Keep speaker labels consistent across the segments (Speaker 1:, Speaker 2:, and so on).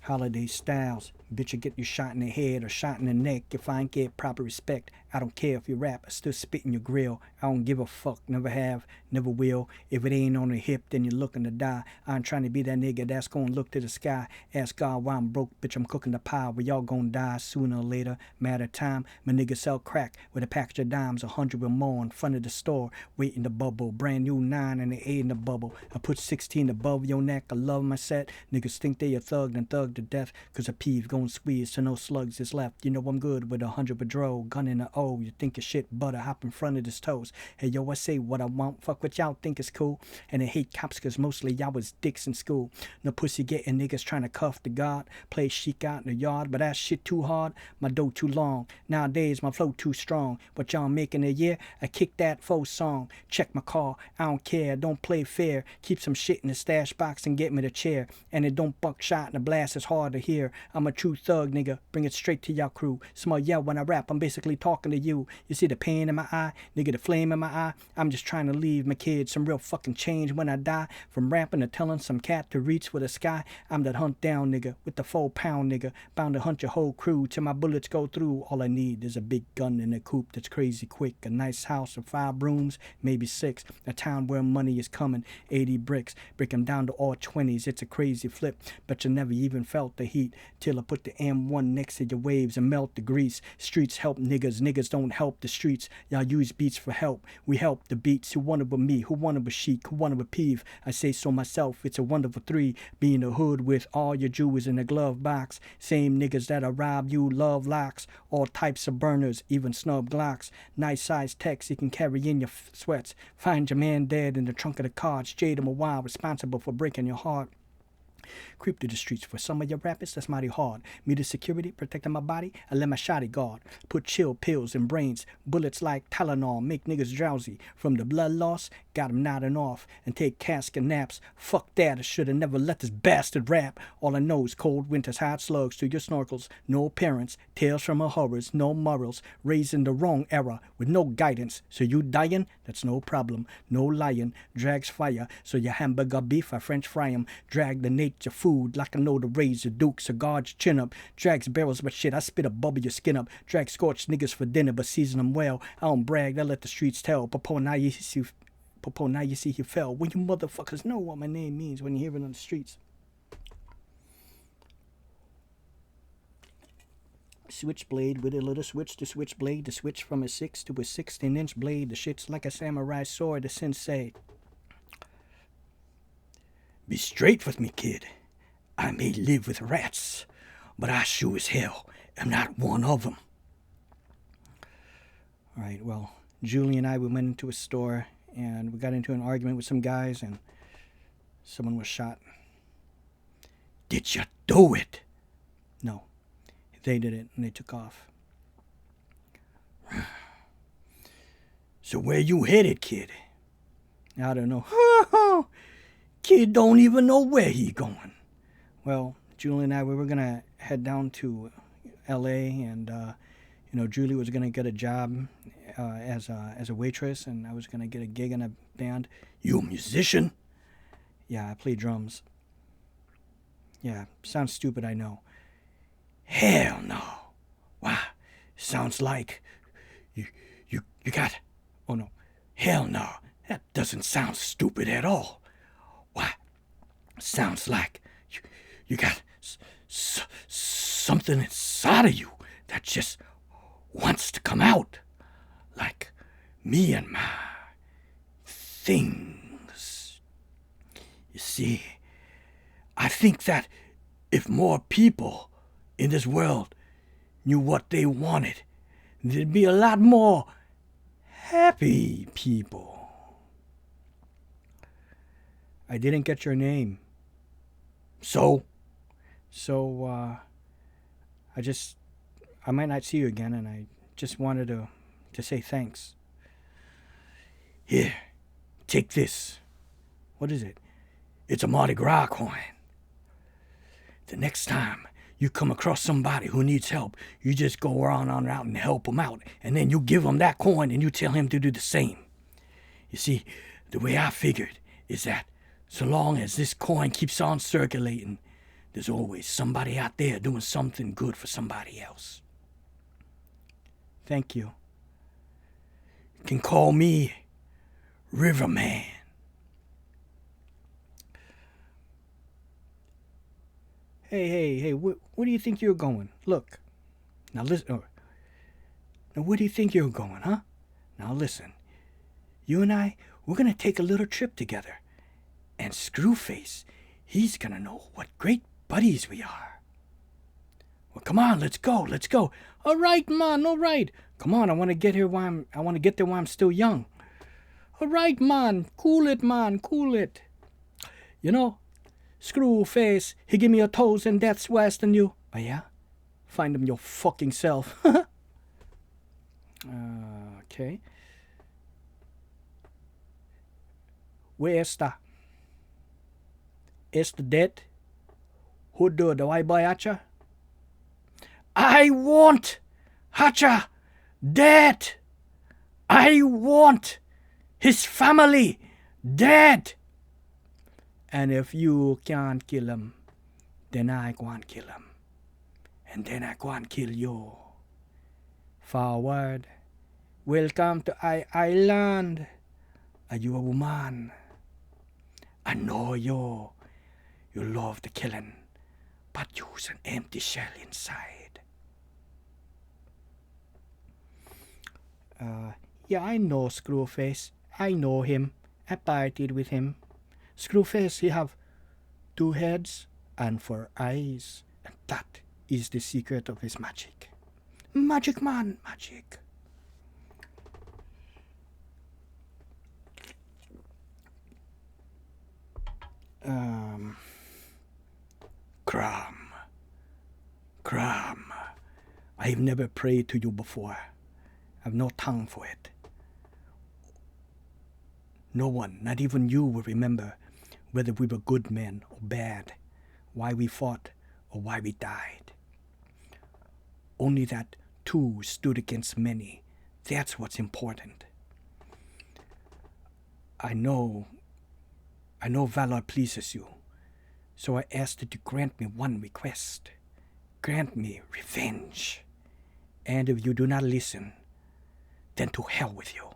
Speaker 1: Holiday styles. Bitch, you get you shot in the head or shot in the neck if I ain't get proper respect. I don't care if you rap, I still spit in your grill. I don't give a fuck, never have, never will. If it ain't on the hip, then you're looking to die. I ain't trying to be that nigga that's gonna look to the sky. Ask God why I'm broke, bitch, I'm cooking the pie. We all gonna die sooner or later, matter of time. My nigga sell crack with a package of dimes, 100 or more in front of the store, waiting to bubble. Brand new 9 and an 8 in the bubble. I put 16 above your neck, I love my set. Niggas think they a thug, then thug to death. Cause a peeve gon' squeeze to no slugs is left. You know I'm good with 100 Padro, gun in the O. You think your shit butter, hop in front of his toes. Hey yo, I say what I want, fuck what y'all think is cool. And I hate cops cause mostly y'all was dicks in school. No pussy getting niggas trying to cuff the god. Play chic out in the yard, but that shit too hard. My dough too long. Nowadays my flow too strong. What y'all making a year? I kick that faux song. Check my car, I don't care, don't play fair. Keep some shit in the stash box and get me the chair. And it don't buckshot and the blast is hard to hear. I'm a true thug, nigga. Bring it straight to y'all crew. Small yell when I rap, I'm basically talking to you. You see the pain in my eye, nigga, the flame in my eye. I'm just trying to leave my kids some real fucking change when I die. From rapping to telling some cat to reach for the sky. I'm that hunt down nigga with the 4-pound nigga. Bound to hunt your whole crew till my bullets go through. All I need is a big gun in a coupe that's crazy quick. A nice house with 5 rooms, maybe 6. A town where money is coming, 80 bricks. Break 'em down to all 20s, it's a crazy flip. But you never even felt the heat till I put the M1 next to your waves and melt the grease. Streets help niggas, niggas don't help the streets. Y'all use beats for help, we help the beats. Who wanted with me, who wanted with chic, who wanted with peeve? I say so myself, it's a wonderful 3. Be in the hood with all your jewels in a glove box. Same niggas that'll rob you, love locks. All types of burners, even snub glocks. Nice size techs you can carry in your sweats. Find your man dead in the trunk of the car. Jade him a while, responsible for breaking your heart. Creep through the streets for some of your rappers, that's mighty hard. Me the security, protecting my body, I let my shotty guard. Put chill pills in brains, bullets like Tylenol, make niggas drowsy. From the blood loss, got 'em nodding off, and take casket naps. Fuck that, I shoulda never let this bastard rap. All I know is cold winters, hot slugs through your snorkels. No parents, tales from a horrors, no morals. Raised in the wrong era, with no guidance. So you dying? That's no problem. No lying, drags fire. So your hamburger beef, I French fry 'em. Drag the nature food like I know to raise your duke. Cigars chin up, drags barrels, but shit, I spit a bubble your skin up. Drag scorched niggas for dinner, but season them well. I don't brag, I let the streets tell. Popo, now you see he fell. When you motherfuckers know what my name means when you hear it on the streets. Switchblade with a little switch to switchblade. To switch from a 6 to a 16-inch blade. The shit's like a samurai sword, the sensei. Be straight with me, kid. I may live with rats, but I sure as hell am not one of them. All right, well, Julie and I, we went into a store, and we got into an argument with some guys, and someone was shot. Did you do it? No, they did it, and they took off. So where you headed, kid? I don't know. Kid don't even know where he going. Well, Julie and I, we were going to head down to L.A., and, Julie was going to get a job as a waitress, and I was going to get a gig in a band. You a musician? Yeah, I play drums. Yeah, sounds stupid, I know. Hell no. Wow, sounds like you got... Oh, no. Hell no. That doesn't sound stupid at all. Why? Sounds like you got something inside of you that just wants to come out. Like me and my things. You see, I think that if more people in this world knew what they wanted, there'd be a lot more happy people. I didn't get your name. So, I might not see you again, and I just wanted to say thanks. Here, take this. What is it? It's a Mardi Gras coin. The next time you come across somebody who needs help, you just go around out and help them out, and then you give them that coin and you tell him to do the same. You see, the way I figured is that so long as this coin keeps on circulating, There's always somebody out there doing something good for somebody else. Thank you. You can call me Riverman. Hey, where do you think you're going? Look. Now listen. Now where do you think you're going, huh? Now listen. You and I, we're going to take a little trip together. And Screwface, he's going to know what great buddies we are. Well, come on, let's go. All right, man, all right. Come on, I want to get there while I'm still young. All right, man, cool it, man. You know, Screwface, he give me a toes and that's worse than you. Oh, yeah? Find him your fucking self. Okay. Where está? Está dead? Who do the white boy Hacha? I want Hacha dead! I want his family dead! And if you can't kill him, then I can't kill him. And then I can't kill you. Forward. Welcome to I Island. Are you a woman? I know you. You love the killing, but you's an empty shell inside. Yeah, I know Screwface. I know him. I partied with him. Screwface, he have 2 heads and 4 eyes. And that is the secret of his magic. Magic, man, magic. Cram. I've never prayed to you before. I've no tongue for it. No one, not even you, will remember whether we were good men or bad, why we fought or why we died. Only that 2 stood against many. That's what's important. I know valor pleases you, so I ask that you grant me one request. Grant me revenge. And if you do not listen, then to hell with you.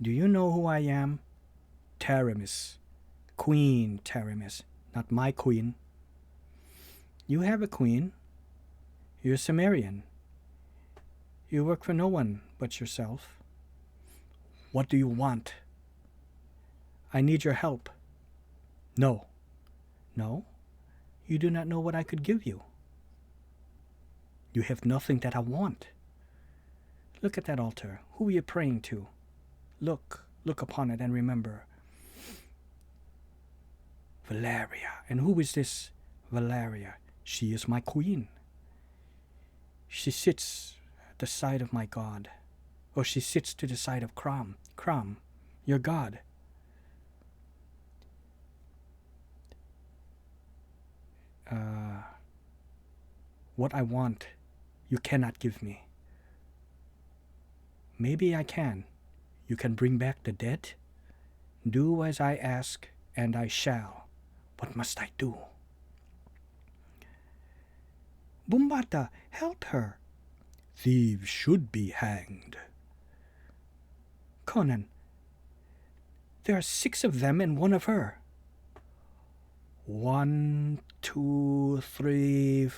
Speaker 1: Do you know who I am? Taramis. Queen Taramis. Not my queen. You have a queen. You're Sumerian. You work for no one but yourself. What do you want? I need your help. No. You do not know what I could give you. You have nothing that I want. Look at that altar. Who are you praying to? Look upon it and remember. Valeria. And who is this Valeria? She is my queen. She sits at the side of my god. Or she sits to the side of Crom. Crom, your god. What I want, you cannot give me. Maybe I can. You can bring back the dead? Do as I ask, and I shall. What must I do? Bumbata, help her. Thieves should be hanged. Conan, there are 6 of them and 1 of her. 1, 2, 3,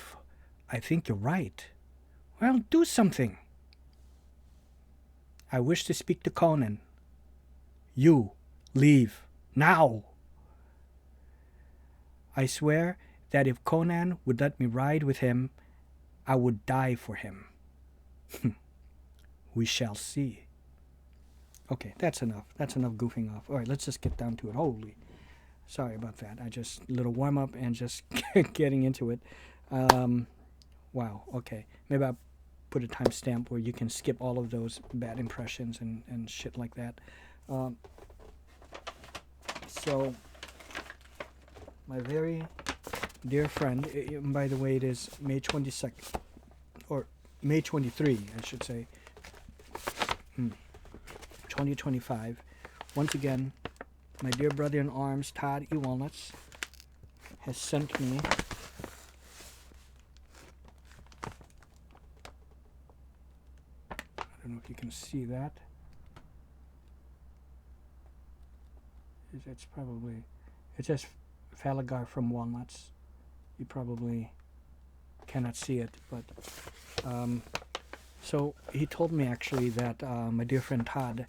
Speaker 1: I think you're right. Well, do something. I wish to speak to Conan. You, leave, now. I swear that if Conan would let me ride with him, I would die for him. We shall see. Okay, that's enough. That's enough goofing off. All right, let's just get down to it. Holy. Sorry about that. I just, a little warm up and just getting into it. Wow, okay. Maybe I'll put a timestamp where you can skip all of those bad impressions and shit like that. So, my very dear friend, by the way, it is May 22nd, or May 23, I should say, 2025. Once again, my dear brother in arms, Todd E. Walnuts, has sent me I don't know if you can see that. It's probably, it says Falagar from Walnuts. You probably cannot see it, but so he told me actually that my dear friend Todd,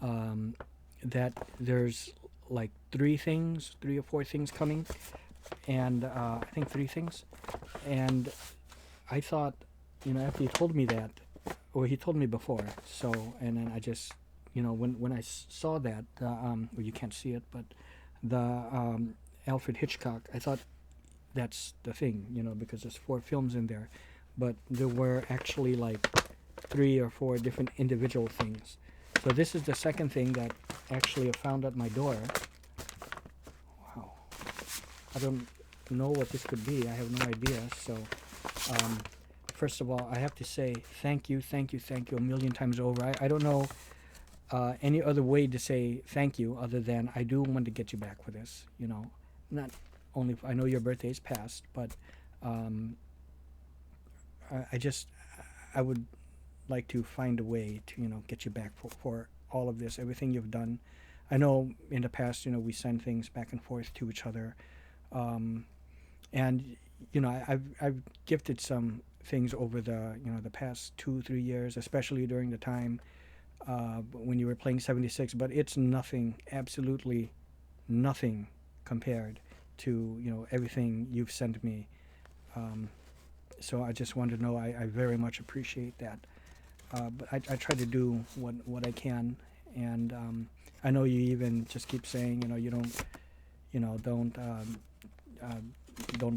Speaker 1: that there's like 3 or 4 things coming, and I think 3 things, and I thought, you know, after he told me that, or he told me before, so, and then I just, you know, when I saw that, well, you can't see it, but the Alfred Hitchcock, I thought that's the thing, you know, because there's 4 films in there, but there were actually like 3 or 4 different individual things. So this is the second thing that actually I found at my door. Wow. I don't know what this could be. I have no idea. So first of all, I have to say thank you a million times over. I don't know any other way to say thank you other than I do want to get you back for this, you know. Not only, I know your birthday is past, but I would like to find a way to, you know, get you back for all of this, everything you've done. I know in the past, you know, we send things back and forth to each other, and you know, I've gifted some things over the, you know, the past 2-3 years, especially during the time when you were playing 76, but it's nothing, absolutely nothing compared to, you know, everything you've sent me. So I just wanted to know I very much appreciate that. But I try to do what I can, and I know you even just keep saying, you know, you don't, you know, don't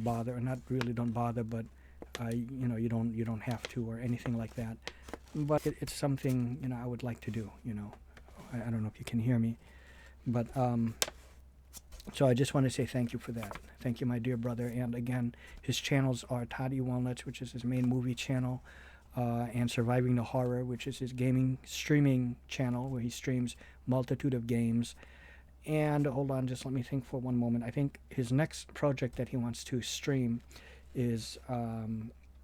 Speaker 1: bother, or not really don't bother, but you know, you don't have to or anything like that. But it's something, you know, I would like to do. You know, I don't know if you can hear me, but so I just want to say thank you for that. Thank you, my dear brother. And again, his channels are Toddy Walnuts, which is his main movie channel, and Surviving the Horror, which is his gaming streaming channel, where he streams multitude of games. And hold on, just let me think for one moment. I think his next project that he wants to stream is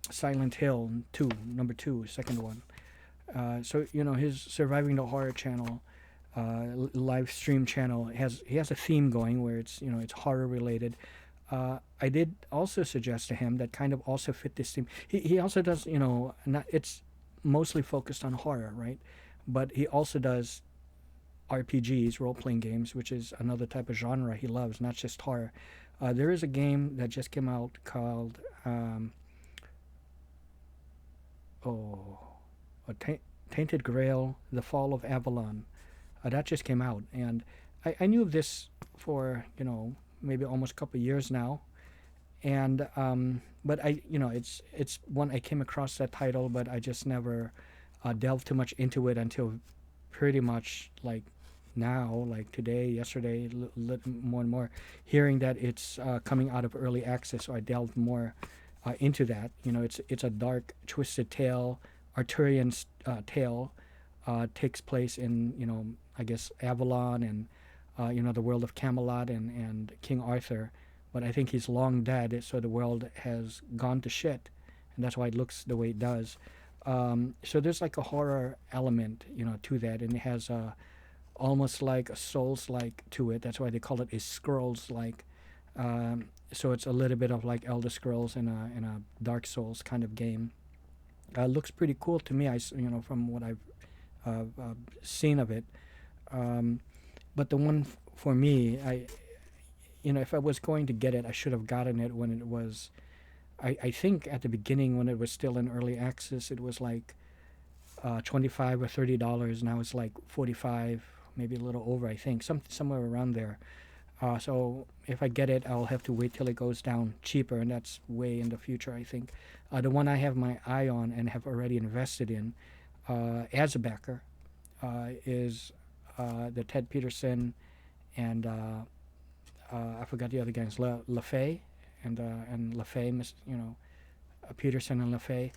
Speaker 1: Silent Hill 2, number 2, second one. So, you know, his Surviving the Horror channel, live stream channel, he has a theme going where it's, you know, it's horror related. I did also suggest to him that kind of also fit this theme. He also does, you know, it's mostly focused on horror, right? But he also does RPGs, role-playing games, which is another type of genre he loves, not just horror. There is a game that just came out called Tainted Grail, The Fall of Avalon. That just came out, and I knew of this for, you know, maybe almost a couple of years now, and but I, you know, it's one I came across that title, but I just never delved too much into it until pretty much like now, like today, yesterday, more and more, hearing that it's coming out of early access, so I delved more into that. You know, it's a dark, twisted tale, Arthurian tale, takes place in, you know, I guess Avalon and you know, the world of Camelot and King Arthur, but I think he's long dead, so the world has gone to shit, and that's why it looks the way it does. So there's like a horror element, you know, to that, and it has almost like a Souls-like to it. That's why they call it a Scrolls-like. So it's a little bit of like Elder Scrolls and a Dark Souls kind of game. Looks pretty cool to me. You know, from what I've seen of it. But the one for me, you know, if I was going to get it, I should have gotten it when it was. I think at the beginning when it was still in early access, it was like $25 or $30. Now it's like $45, maybe a little over. I think somewhere around there. So if I get it, I'll have to wait till it goes down cheaper, and that's way in the future, I think. The one I have my eye on and have already invested in as a backer is the Ted Peterson and I forgot the other guys, LaFay and LaFay, you know, Peterson and LaFay.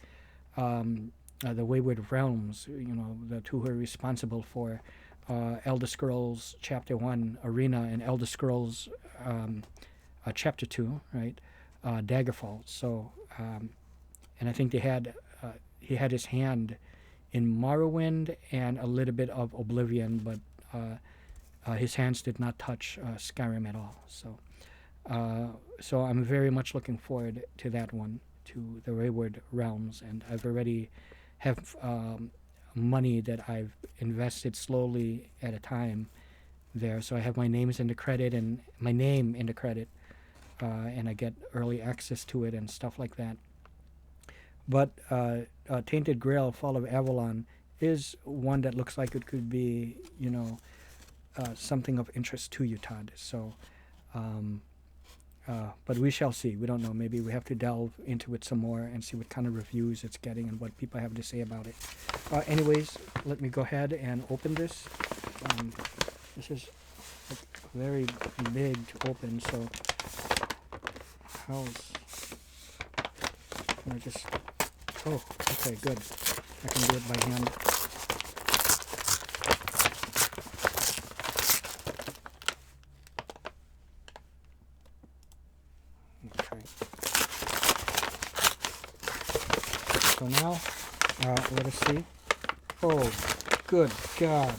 Speaker 1: The Wayward Realms, you know, the two who are responsible for Elder Scrolls Chapter 1 Arena and Elder Scrolls Chapter 2, right? Daggerfall. So, and I think they had he had his hand in Morrowind and a little bit of Oblivion, but his hands did not touch Skyrim at all. So I'm very much looking forward to that one, to the Wayward Realms, and I've already have money that I've invested slowly at a time there. So I have my names in the credit and my name in the credit, and I get early access to it and stuff like that. But Tainted Grail: Fall of Avalon is one that looks like it could be, something of interest to you, Todd. So, but we shall see. We don't know. Maybe we have to delve into it some more and see what kind of reviews it's getting and what people have to say about it. Anyways, let me go ahead and open this. This is very big to open, so how's... I just... Oh, okay, good. I can do it by hand. Okay. So now, let us see. Oh, good God.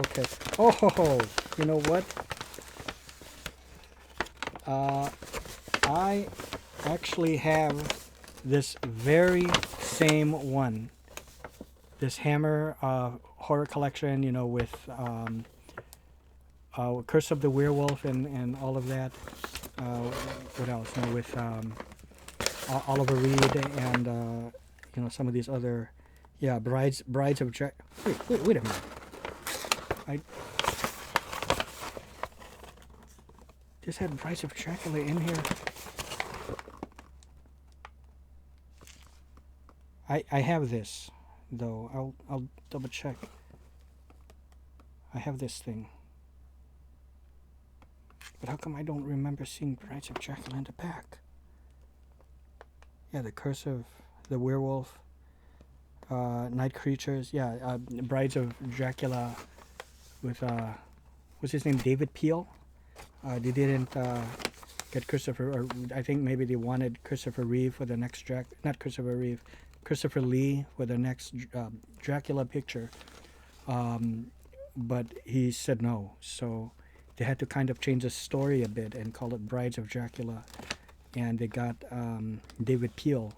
Speaker 1: Okay. Oh, you know what? I actually have this very same one. This Hammer horror collection, with Curse of the Werewolf and all of that. What else? With Oliver Reed and some of these other, Brides of Jack. Wait a minute. I just had Brides of Dracula in here. I have this, though. I'll double check. I have this thing. But how come I don't remember seeing Brides of Dracula in the back? Yeah, the Curse of the Werewolf, Night Creatures. Yeah, Brides of Dracula with what's his name? David Peel. They didn't get Christopher, or I think maybe they wanted Christopher Reeve for the next not Christopher Reeve. Christopher Lee for the next Dracula picture, but he said no, so they had to kind of change the story a bit and call it Brides of Dracula, and they got David Peel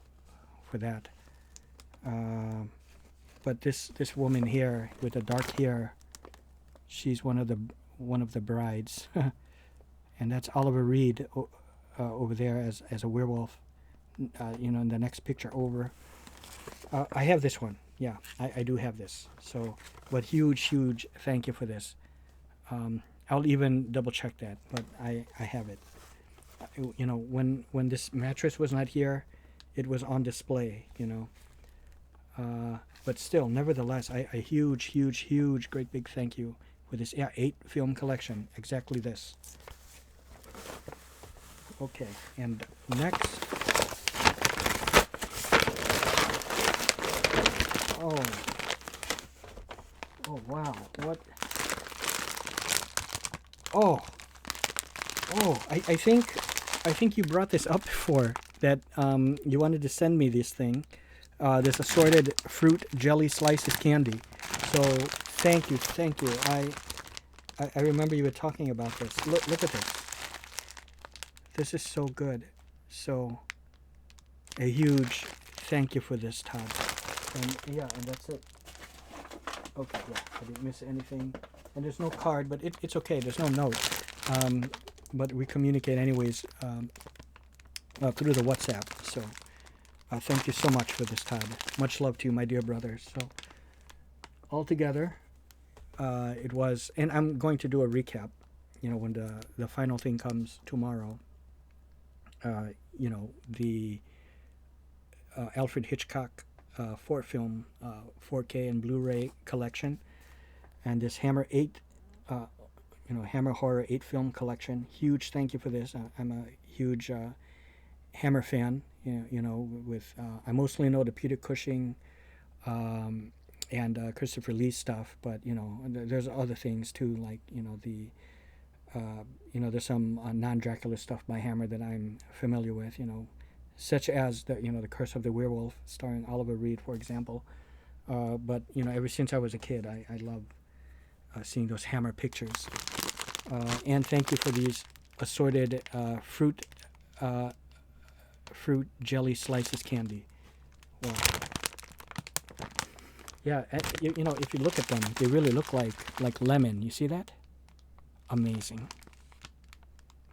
Speaker 1: for that. But this woman here with the dark hair, she's one of the brides, and that's Oliver Reed over there as a werewolf, in the next picture over. I have this one. Yeah, I do have this. So, but huge thank you for this. I'll even double check that, but I have it. When this mattress was not here, it was on display, but still, nevertheless, a huge, great big thank you for this. Yeah, 8 film collection, exactly this. Okay, and next... Oh, wow. What? I think you brought this up before, that you wanted to send me this thing, this assorted fruit jelly slices candy. So thank you. I remember you were talking about this. Look at this. This is so good. So a huge thank you for this, Todd. And that's it. Okay, yeah, I didn't miss anything. And there's no card, but it's okay. There's no note. But we communicate anyways through the WhatsApp. So thank you so much for this, Todd. Much love to you, my dear brother. So altogether, it was, and I'm going to do a recap, when the final thing comes tomorrow. The Alfred Hitchcock 4-film 4K and Blu-ray collection, and this Hammer 8 Hammer Horror 8-film collection. Huge thank you for this. I'm a huge Hammer fan. With I mostly know the Peter Cushing and Christopher Lee stuff, but there's other things too, like the there's some non-Dracula stuff by Hammer that I'm familiar with, such as the Curse of the Werewolf, starring Oliver Reed, for example. But ever since I was a kid, I love seeing those Hammer pictures. And thank you for these assorted fruit jelly slices candy. Wow. Yeah, if you look at them, they really look like lemon. You see that? Amazing.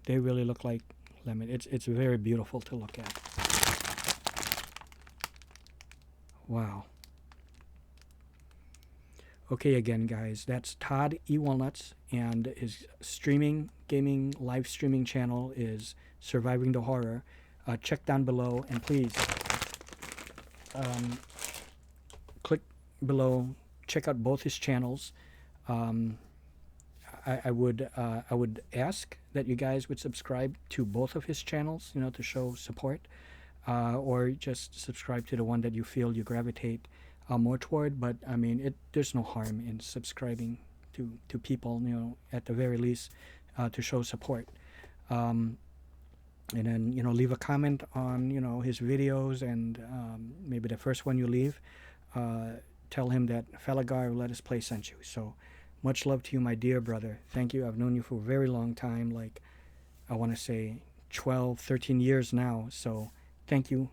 Speaker 1: They really look like lemon. It's very beautiful to look at. Wow. Okay, again, guys, that's Todd E. Walnuts, and his gaming live streaming channel is Surviving the Horror. Check down below, and please click below. Check out both his channels. I would ask that you guys would subscribe to both of his channels, to show support, or just subscribe to the one that you feel you gravitate more toward. But I mean, there's no harm in subscribing to people, at the very least, to show support. And then leave a comment on his videos, and maybe the first one you leave, tell him that Falagar Let Us Play sent you. So much love to you, my dear brother. Thank you. I've known you for a very long time, like I want to say 12, 13 years now. So thank you.